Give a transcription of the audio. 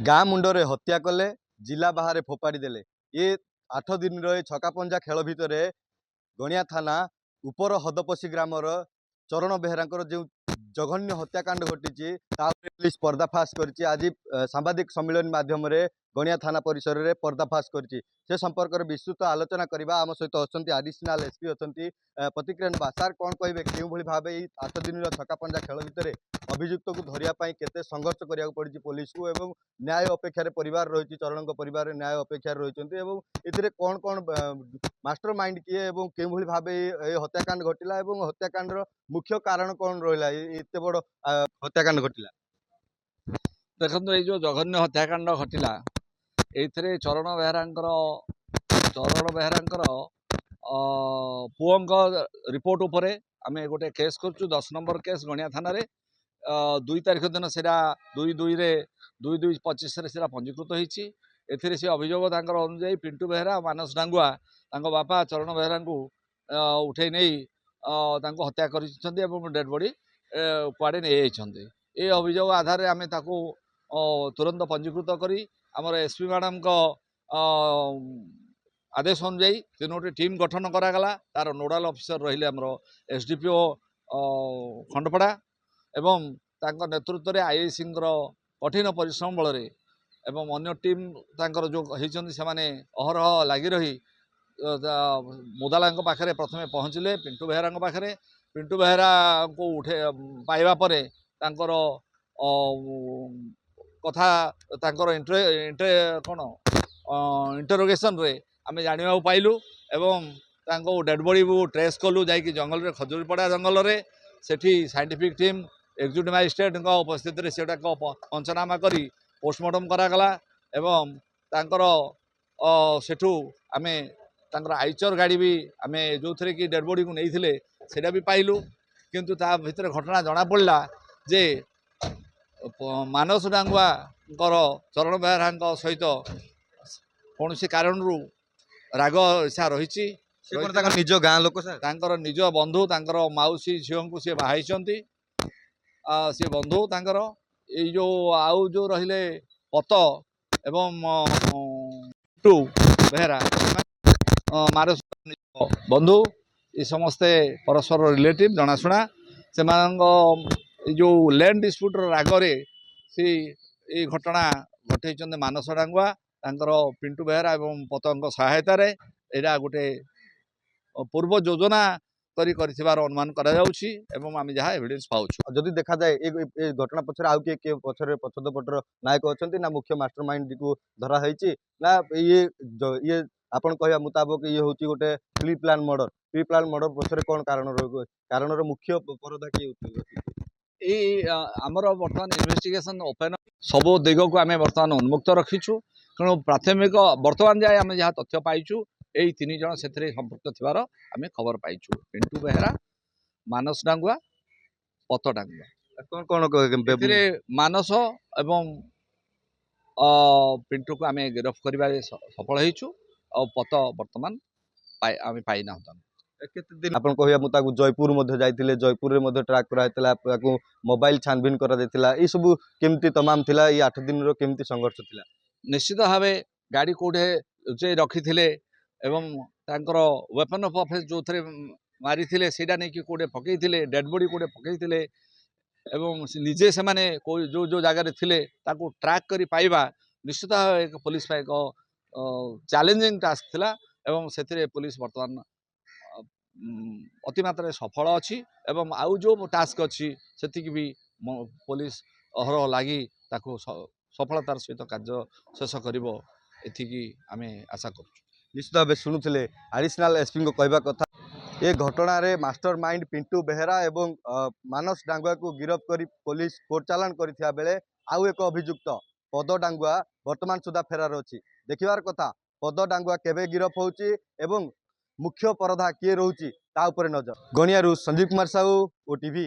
ଗାଁ ମୁଣ୍ଡରେ ହତ୍ୟା କଲେ, ଜିଲ୍ଲା ବାହାରେ ଫୋପାଡ଼ି ଦେଲେ। ଏ 8 ଦିନର ଏ ଛକାପଞ୍ଝା ଖେଳ ଭିତରେ ଗଣିଆ ଥାନା ଉପର ହଦପଶି ଗ୍ରାମର ଚରଣ ବେହେରାଙ୍କର ଯେଉଁ ଜଘନ୍ୟ ହତ୍ୟାକାଣ୍ଡ ଘଟିଛି ତା ଉପରେ ପୁଲିସ ପର୍ଦ୍ଦାଫାଶ କରିଛି। ଆଜି ସାମ୍ବାଦିକ ସମ୍ମିଳନୀ ମାଧ୍ୟମରେ ଗଣିଆ ଥାନା ପରିସରରେ ପର୍ଦ୍ଦାଫାଶ କରିଛି। ସେ ସମ୍ପର୍କରେ ବିସ୍ତୃତ ଆଲୋଚନା କରିବା। ଆମ ସହିତ ଅଛନ୍ତି ଆଡିସନାଲ ଏସପି ଅଛନ୍ତି ପ୍ରତିକ୍ରିୟା ନେବା। ସାର୍, କ'ଣ କହିବେ କେଉଁଭଳି ଭାବେ ଏଇ 8 ଦିନର ଛକାପଞ୍ଝା ଖେଳ ଭିତରେ ଅଭିଯୁକ୍ତକୁ ଧରିବା ପାଇଁ କେତେ ସଂଘର୍ଷ କରିବାକୁ ପଡ଼ିଛି ପୋଲିସକୁ ଏବଂ ନ୍ୟାୟ ଅପେକ୍ଷାରେ ପରିବାର ରହିଛି, ଚରଣଙ୍କ ପରିବାରରେ ନ୍ୟାୟ ଅପେକ୍ଷାରେ ରହିଛନ୍ତି ଏବଂ ଏଥିରେ କ'ଣ କ'ଣ ମାଷ୍ଟର ମାଇଣ୍ଡ କିଏ ଏବଂ କେଉଁଭଳି ଭାବେ ଏ ହତ୍ୟାକାଣ୍ଡ ଘଟିଲା ଏବଂ ହତ୍ୟାକାଣ୍ଡର ମୁଖ୍ୟ କାରଣ କ'ଣ ରହିଲା ଏତେ ବଡ଼ ହତ୍ୟାକାଣ୍ଡ ଘଟିଲା? ଦେଖନ୍ତୁ, ଏଇ ଯେଉଁ ଜଘନ୍ୟ ହତ୍ୟାକାଣ୍ଡ ଘଟିଲା ଏଇଥିରେ ଚରଣ ବେହେରାଙ୍କର ପୁଅଙ୍କ ରିପୋର୍ଟ ଉପରେ ଆମେ ଗୋଟେ କେସ୍ କରୁଛୁ। 10 ନମ୍ବର କେସ୍ ଗଣିଆ ଥାନାରେ 2 ତାରିଖ ଦିନ ସେଟା 2/2/25 ସେଟା ପଞ୍ଜୀକୃତ ହେଇଛି। ଏଥିରେ ସେ ଅଭିଯୋଗ ତାଙ୍କର ଅନୁଯାୟୀ ପିଣ୍ଟୁ ବେହେରା, ମାନସ ଡାଙ୍ଗୁଆ ତାଙ୍କ ବାପା ଚରଣ ବେହେରାଙ୍କୁ ଉଠେଇ ନେଇ ତାଙ୍କୁ ହତ୍ୟା କରିଛନ୍ତି ଏବଂ ଡେଡ୍ ବଡି କୁଆଡ଼େ ନେଇଯାଇଛନ୍ତି। ଏ ଅଭିଯୋଗ ଆଧାରରେ ଆମେ ତାକୁ ତୁରନ୍ତ ପଞ୍ଜୀକୃତ କରି ଆମର ଏସପି ମ୍ୟାଡ଼ାମଙ୍କ आदेश अनुजाई 3टी टीम गठन करागला। तार नोडाल ऑफिसर रहिले आमर एसडीपीओ खंडपड़ा एवं तांको नेतृत्व में आईआईसी कठिन परिश्रम बल एवं अन्य टीम तांकर जो होइछन से माने अहरह लगी रही मुदाला पाखे प्रथमे पहुँचले पिंटू बेहेरा पाखे। पिंटू बेहेरा को उठे पाइबा परे तांकर कथा तांकर इंटरोगेशन रे आमे जानिबा पाइलु एवं तांको डेड बॉडी को ट्रेस कलु जाइकी जंगल रे खजुरीपड़ा जंगल रे सेठी साइंटिफिक टीम एक्जिक्यूटिव मजिस्ट्रेट उपस्थित रे सेटा को पंचनामा करी पोस्टमार्टम करागला एवं तांकर सेठू आमे तांकर आइचर गाड़ी भी आमे जो थरे कि डेड बॉडी को नहीं थिले सेटा भी पाइलु। किंतु ता भितर घटना जना पड़ला जे मानस डांगुआ चरण बेहेरा सहित कौन सी कारण रु राग इच्छा रही निज गाँ लोक निज बंधु मौसी झील को सी बाहर सी बंधु तांकर जो आउ जो रहिले पत एवं बेहेरा मारस बंधु ये समस्ते परस्पर रिलेटिव जनाशुना से जो लैंड डिस्प्यूट रागरे सी ये घटना घटे मानस डांगुआ तांकर पिंटू बेहेरा एवं पतंग सहायता रे एटा गोटे पूर्व योजना अनुमान करा जाउछि एवं आम जहाँ एविडेंस पाउछु। जदि देखा जाए ए घटना पछरे आउ के पछरे पछदपटर नायक अछंती ना मुख्य मास्टर माइंड को धरा हैछि ना ये आपण कहया मुताबिक ये होछि गोटे प्री प्लान मर्डर पछरे कोन कारण मुख्य परदा की आमर बर्तमान इन्वेस्टिगेशन ओपन सब दिग को आम बर्तमान उन्मुक्त रखीचु। तेणु प्राथमिक बर्तमान जाए आम जहाँ तथ्य पाइचु यही 3 जन से संपर्क थिबार आम खबर पाइचु। पिंटू बेहेरा, मानस डांगुआ, पत डांगुआ कौन मानस एवं पिंटू को आम गिरफ्त कर सफल होइचु और पत बर्तमान आम पाई ना। केते दिन आपण कहया मुताबिक जयपुर मध्य जाइतिले, जयपुर रे मध्य ट्रैक कराइतला, मोबाइल छानबीन करा देतिला, ई सब केमती तमाम थिला, ई 8 दिन रो केमती संघर्ष थिला? निश्चित भाव गाड़ी कोठे उचे रखी थिले एवं तांकर वेपन ऑफ ऑफेंस जो थे मारी थिले सेटा नहीं कि कोठे पकई थिले, डेड बॉडी कोठे पकई थिले एवं निजे से माने जो जो जगह रे थिले ताको ट्रैक करी पाइबा निश्चित भाव एक पुलिस पाई एक चैलेंजिंग टास्क थिला एवं सेथिरे पुलिस वर्तमान अतिमात्रा सफल अच्छी एवं आउ जो टास्क अच्छी से भी पुलिस अहरह लगी ताको सफलतार सहित कार्य शेष कर आशा कर। निश्चित भाव शुणुले एडिशनल एसपी को कहवा कथा ये घटना रे मास्टर माइंड पिंटू बेहेरा एवं मानस डांगुआ को गिरफ्त कर पुलिस कोर्ट चालान करथिया बेले आउ एक अभियुक्त पद डांगुआ वर्तमान सुधा फेरार अच्छी। देखिबार कथा पद डांगुआ केबे गिरफ्त होउची एवं मुख्य परधा किए रोची ता उपरे नजर। गणियारू संजीव कुमार साहू, ओटीवी।